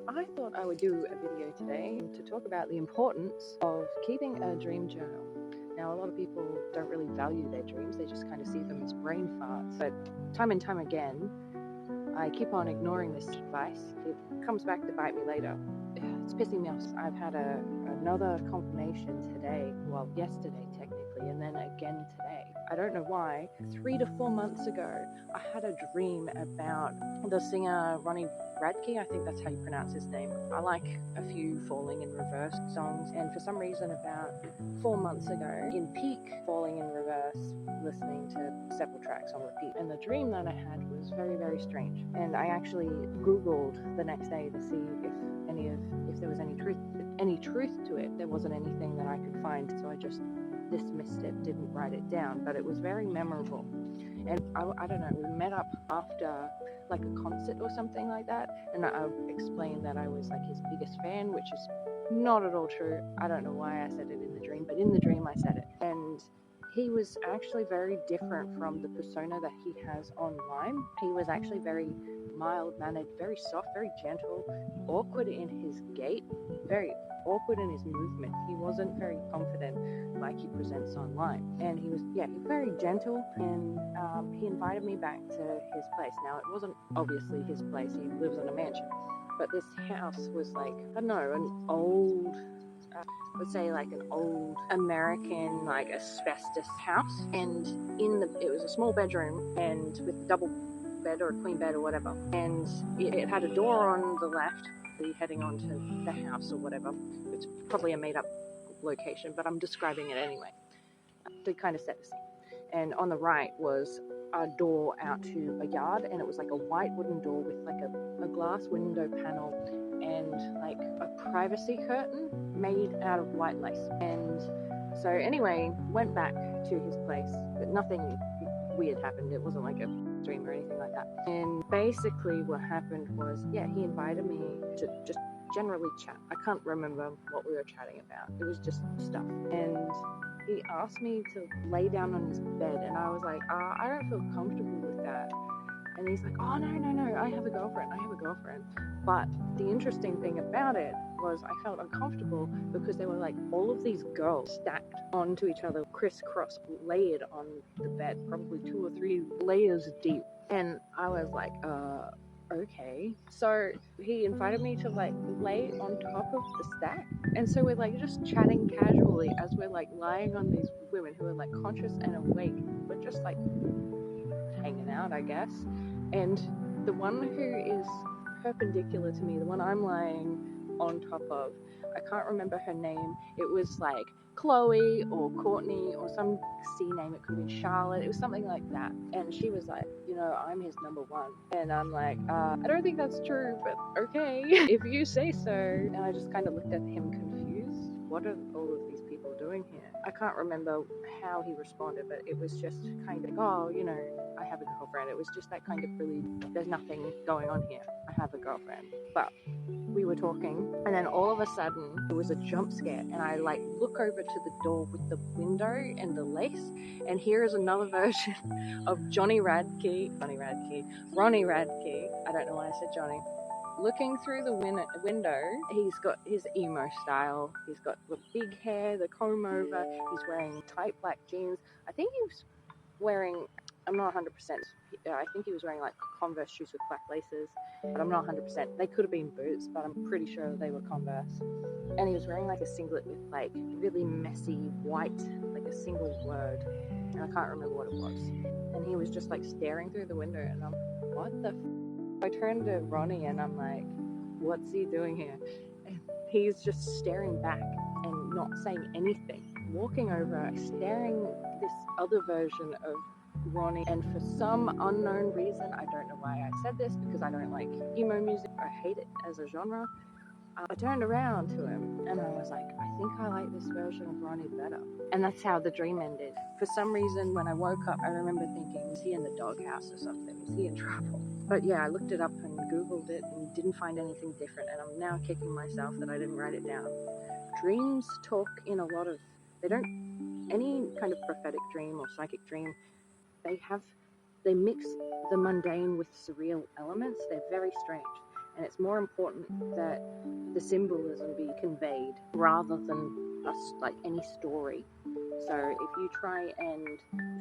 I thought I would do a video today to talk about the importance of keeping a dream journal. Now, a lot of people don't really value their dreams, they just kind of see them as brain farts. But time and time again, I keep on ignoring this advice. It comes back to bite me later. It's pissing me off. I've had another confirmation today, well, yesterday technically, and then again today. I don't know why. 3 to 4 months ago, I had a dream about the singer Ronnie Radke. I think that's how you pronounce his name. I like a few Falling in Reverse songs, and for some reason about 4 months ago, in peak Falling in Reverse, listening to several tracks on repeat, and the dream that I had was very, very strange. And I actually Googled the next day to see if there was any truth to it. There wasn't anything that I could find, so I just dismissed it, didn't write it down, but it was very memorable. And I don't know, we met up after like a concert or something like that, and I explained that I was like his biggest fan, which is not at all true. I don't know why I said it in the dream, but in the dream I said it. And he was actually very different from the persona that he has online. He was actually very mild-mannered, very soft, very gentle, awkward in his gait, very awkward in his movement. He wasn't very confident like he presents online. And he was very gentle, and he invited me back to his place. Now, it wasn't obviously his place. He lives in a mansion. But this house was like, I don't know, an old, let's say like an old American like asbestos house, and it was a small bedroom and with a double bed or a queen bed or whatever, and it had a door on the left heading onto the house or whatever. It's probably a made up location, but I'm describing it anyway to kind of set the scene. And on the right was a door out to a yard, and it was like a white wooden door with like a glass window panel and like a privacy curtain made out of white lace. And so anyway, went back to his place, but nothing weird happened. It wasn't like a dream or anything like that. And basically what happened was, he invited me to just generally chat. I can't remember what we were chatting about. It was just stuff. And he asked me to lay down on his bed, and I was like, I don't feel comfortable with that. And he's like, oh, no, I have a girlfriend. But the interesting thing about it was I felt uncomfortable because there were like all of these girls stacked onto each other, crisscross, layered on the bed, probably 2 or 3 layers deep. And I was like, okay. So he invited me to like lay on top of the stack. And so we're like just chatting casually as we're like lying on these women who are like conscious and awake. We're just like hanging out, I guess. And the one who is perpendicular to me, the one I'm lying on top of, I can't remember her name. It was like Chloe or Courtney or some C name. It could have been Charlotte. It was something like that. And she was like, I'm his number one. And I'm like, I don't think that's true, but okay, if you say so. And I just kind of looked at him confused. What are all of these people doing here? I can't remember how he responded, but it was just kind of, I have a girlfriend. It was just that kind of really, there's nothing going on here. I have a girlfriend. But we were talking, and then all of a sudden there was a jump scare, and I like look over to the door with the window and the lace, and here is another version of Ronnie Radke. I don't know why I said Johnny. Looking through the window, he's got his emo style. He's got the big hair, the comb over. He's wearing tight black jeans. I think he was wearing, I'm not 100%. I think he was wearing like Converse shoes with black laces, but I'm not 100%. They could have been boots, but I'm pretty sure they were Converse. And he was wearing like a singlet with like really messy white, like a single word. And I can't remember what it was. And he was just like staring through the window, and I'm, what the I turned to Ronnie and I'm like, what's he doing here? And he's just staring back and not saying anything. Walking over, staring this other version of Ronnie, and for some unknown reason, I don't know why I said this, because I don't like emo music, I hate it as a genre. I turned around to him and I was like, I think I like this version of Ronnie better. And that's how the dream ended. For some reason, when I woke up, I remember thinking, is he in the doghouse or something? Is he in trouble? But I looked it up and Googled it and didn't find anything different. And I'm now kicking myself that I didn't write it down. Dreams talk in a lot of, any kind of prophetic dream or psychic dream, they mix the mundane with surreal elements. They're very strange. and it's more important that the symbolism be conveyed rather than like any story. So if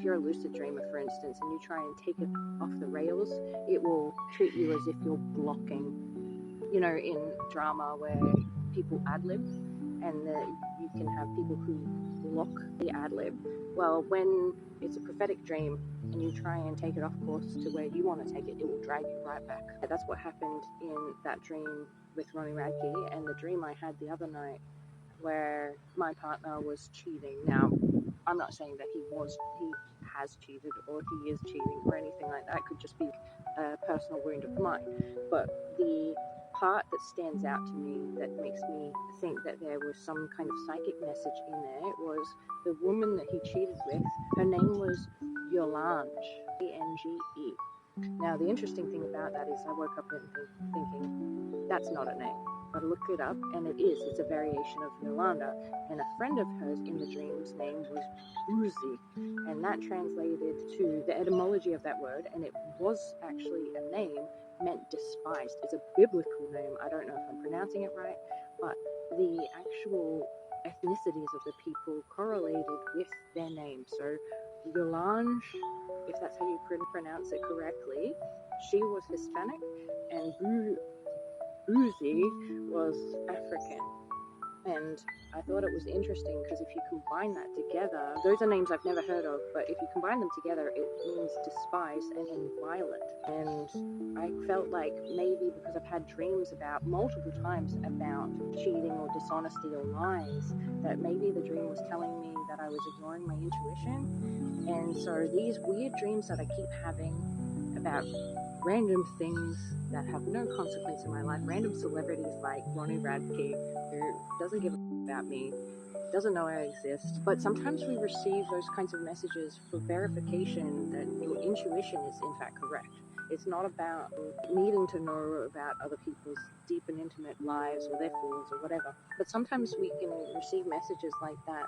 you're a lucid dreamer, for instance, and you try and take it off the rails, it will treat you as if you're blocking. In drama where people ad-lib, and you can have people who block the ad-lib. Well, when it's a prophetic dream and you try and take it off course to where you want to take it, it will drag you right back. That's what happened in that dream with Ronnie Radke, and the dream I had the other night where my partner was cheating. Now, I'm not saying that he has cheated or he is cheating or anything like that. It could just be a personal wound of mine. But the part that stands out to me that makes me think that there was some kind of psychic message in there was the woman that he cheated with. Her name was Yolande, Ange. Now, the interesting thing about that is I woke up thinking, that's not a name. But I looked it up, and it is. It's a variation of Yolanda. And a friend of hers in the dream's name was Uzi. And that translated to the etymology of that word, and it was actually a name, meant despised. It's a biblical name. I don't know if I'm pronouncing it right, but the actual ethnicities of the people correlated with their name. So Yolande, if that's how you pronounce it correctly, she was Hispanic, and Uzi was African. And I thought it was interesting because if you combine that together, those are names I've never heard of, but if you combine them together, it means despised and violent. And I felt like maybe because I've had dreams multiple times about cheating or dishonesty or lies, that maybe the dream was telling me that I was ignoring my intuition. And so these weird dreams that I keep having about random things that have no consequence in my life, random celebrities like Ronnie Radke, who doesn't give a about me, doesn't know I exist. But sometimes we receive those kinds of messages for verification that your intuition is in fact correct. It's not about needing to know about other people's deep and intimate lives or their flaws or whatever. But sometimes we can receive messages like that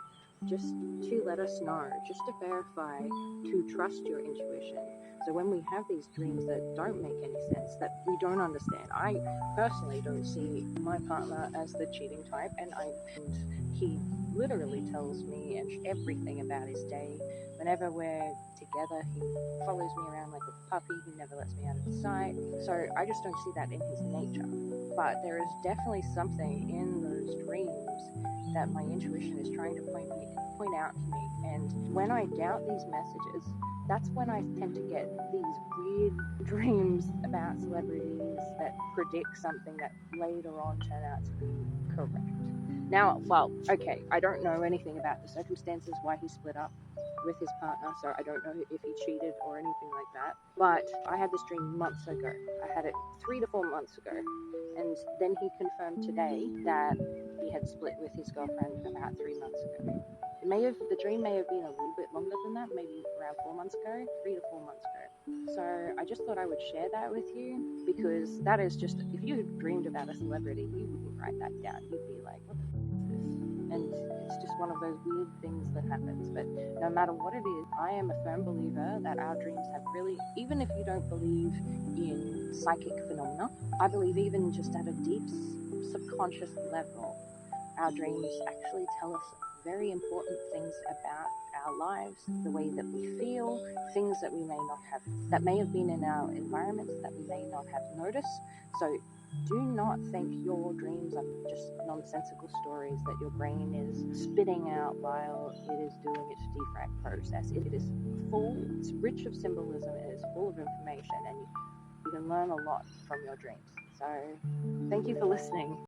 just to let us know, just to verify, to trust your intuition. So when we have these dreams that don't make any sense, that we don't understand, I personally don't see my partner as the cheating type, and he literally tells me everything about his day. Whenever we're together, he follows me around like a puppy. He never lets me out of his sight. So I just don't see that in his nature. But there is definitely something in those dreams that my intuition is trying to point out to me. And when I doubt these messages, that's when I tend to get these weird dreams about celebrities that predict something that later on turn out to be correct. Now, okay, I don't know anything about the circumstances why he split up with his partner, so I don't know if he cheated or anything like that. But I had this dream months ago. I had it 3 to 4 months ago. And then he confirmed today that he had split with his girlfriend about 3 months ago. The dream may have been a little bit longer than that, maybe around 4 months ago, 3 to 4 months ago. So I just thought I would share that with you, because that is just, if you dreamed about a celebrity, you wouldn't write that down. You'd be like, what the f*** is this? And it's just one of those weird things that happens. But no matter what it is, I am a firm believer that our dreams have really, even if you don't believe in psychic phenomena, I believe even just at a deep subconscious level, our dreams actually tell us very important things about our lives, the way that we feel, things that we may not have, that may have been in our environments that we may not have noticed. So do not think your dreams are just nonsensical stories that your brain is spitting out while it is doing its defrag process. It is full, it's rich of symbolism, it is full of information, and you can learn a lot from your dreams. So thank you for listening.